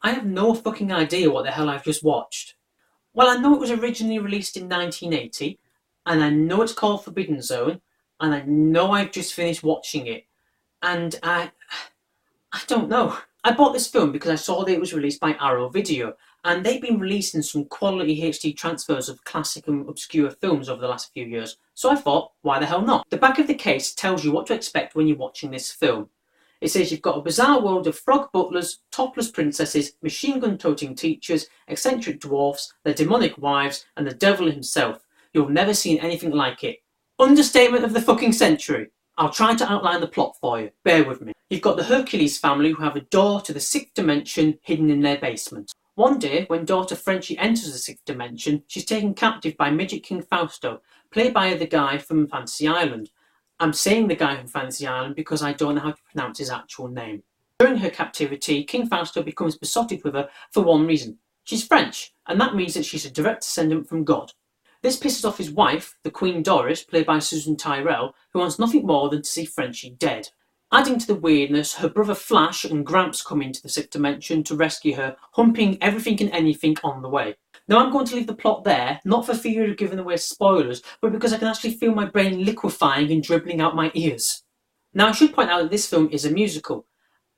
I have no fucking idea what the hell I've just watched. Well, I know it was originally released in 1980, and I know it's called Forbidden Zone, and I know I've just finished watching it, and I don't know. I bought this film because I saw that it was released by Arrow Video, and they've been releasing some quality HD transfers of classic and obscure films over the last few years. So I thought, why the hell not? The back of the case tells you what to expect when you're watching this film. It says you've got a bizarre world of frog butlers, topless princesses, machine gun toting teachers, eccentric dwarfs, their demonic wives, and the devil himself. You've never seen anything like it. Understatement of the fucking century. I'll try to outline the plot for you. Bear with me. You've got the Hercules family who have a door to the sixth dimension hidden in their basement. One day, when daughter Frenchie enters the sixth dimension, she's taken captive by Midget King Fausto, played by the guy from Fantasy Island. I'm saying the guy from Fantasy Island because I don't know how to pronounce his actual name. During her captivity, King Fausto becomes besotted with her for one reason. She's French, and that means that she's a direct descendant from God. This pisses off his wife, the Queen Doris, played by Susan Tyrrell, who wants nothing more than to see Frenchie dead. Adding to the weirdness, her brother Flash and Gramps come into the sixth dimension to rescue her, humping everything and anything on the way. Now I'm going to leave the plot there, not for fear of giving away spoilers, but because I can actually feel my brain liquefying and dribbling out my ears. Now I should point out that this film is a musical.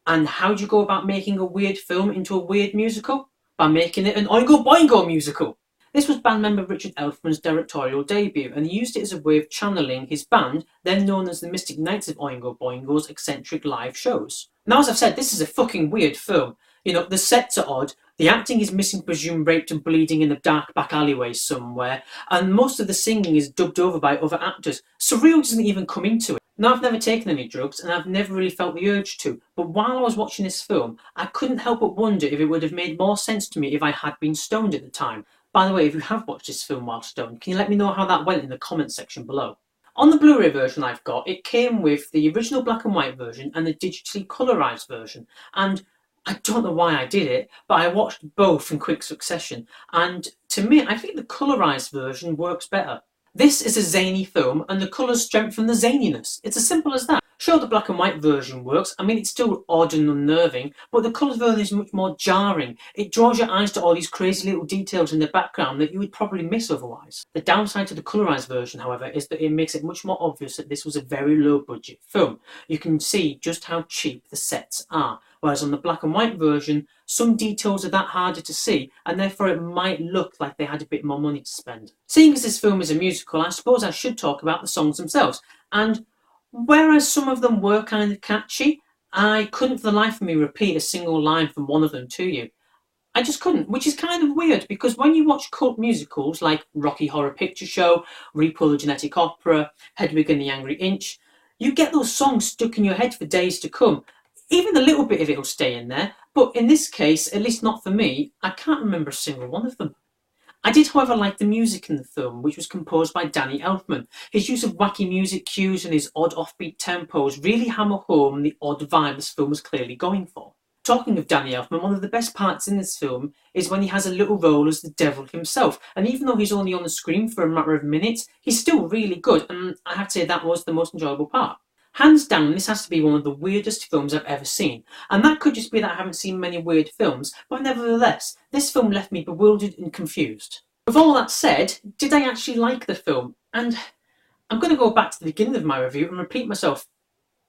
And how do you go about making a weird film into a weird musical? By making it an Oingo Boingo musical! This was band member Richard Elfman's directorial debut, and he used it as a way of channeling his band, then known as the Mystic Knights of Oingo Boingo's eccentric live shows. Now, as I've said, this is a fucking weird film. You know, the sets are odd, the acting is missing, presumed raped and bleeding in a dark back alleyway somewhere, and most of the singing is dubbed over by other actors. Surreal doesn't even come into it. Now, I've never taken any drugs, and I've never really felt the urge to, but while I was watching this film, I couldn't help but wonder if it would have made more sense to me if I had been stoned at the time. By the way, if you have watched this film while stoned, can you let me know how that went in the comments section below? On the Blu-ray version I've got, it came with the original black and white version and the digitally colorized version. And I don't know why I did it, but I watched both in quick succession. And to me, I think the colorized version works better. This is a zany film, and the colours strengthen the zaniness. It's as simple as that. Sure, the black and white version works. I mean, it's still odd and unnerving, but the colours version is much more jarring. It draws your eyes to all these crazy little details in the background that you would probably miss otherwise. The downside to the colorized version, however, is that it makes it much more obvious that this was a very low-budget film. You can see just how cheap the sets are. Whereas on the black and white version, some details are that harder to see, and therefore it might look like they had a bit more money to spend. Seeing as this film is a musical, I suppose I should talk about the songs themselves. And whereas some of them were kind of catchy, I couldn't for the life of me repeat a single line from one of them to you. I just couldn't, which is kind of weird because when you watch cult musicals like Rocky Horror Picture Show, Repo the Genetic Opera, Hedwig and the Angry Inch, you get those songs stuck in your head for days to come. Even a little bit of it will stay in there, but in this case, at least not for me, I can't remember a single one of them. I did, however, like the music in the film, which was composed by Danny Elfman. His use of wacky music cues and his odd offbeat tempos really hammer home the odd vibe this film was clearly going for. Talking of Danny Elfman, one of the best parts in this film is when he has a little role as the devil himself, and even though he's only on the screen for a matter of minutes, he's still really good, and I have to say that was the most enjoyable part. Hands down, this has to be one of the weirdest films I've ever seen. And that could just be that I haven't seen many weird films, but nevertheless, this film left me bewildered and confused. With all that said, did I actually like the film? And I'm going to go back to the beginning of my review and repeat myself.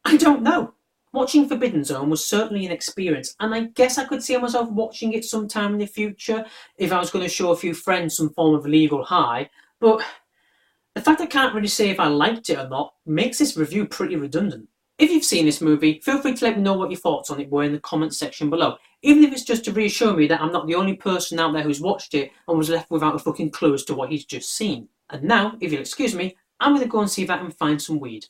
I don't know. Watching Forbidden Zone was certainly an experience, and I guess I could see myself watching it sometime in the future if I was going to show a few friends some form of legal high, but the fact I can't really say if I liked it or not makes this review pretty redundant. If you've seen this movie, feel free to let me know what your thoughts on it were in the comments section below, even if it's just to reassure me that I'm not the only person out there who's watched it and was left without a fucking clue as to what he's just seen. And now, if you'll excuse me, I'm going to go and see if I can find some weed.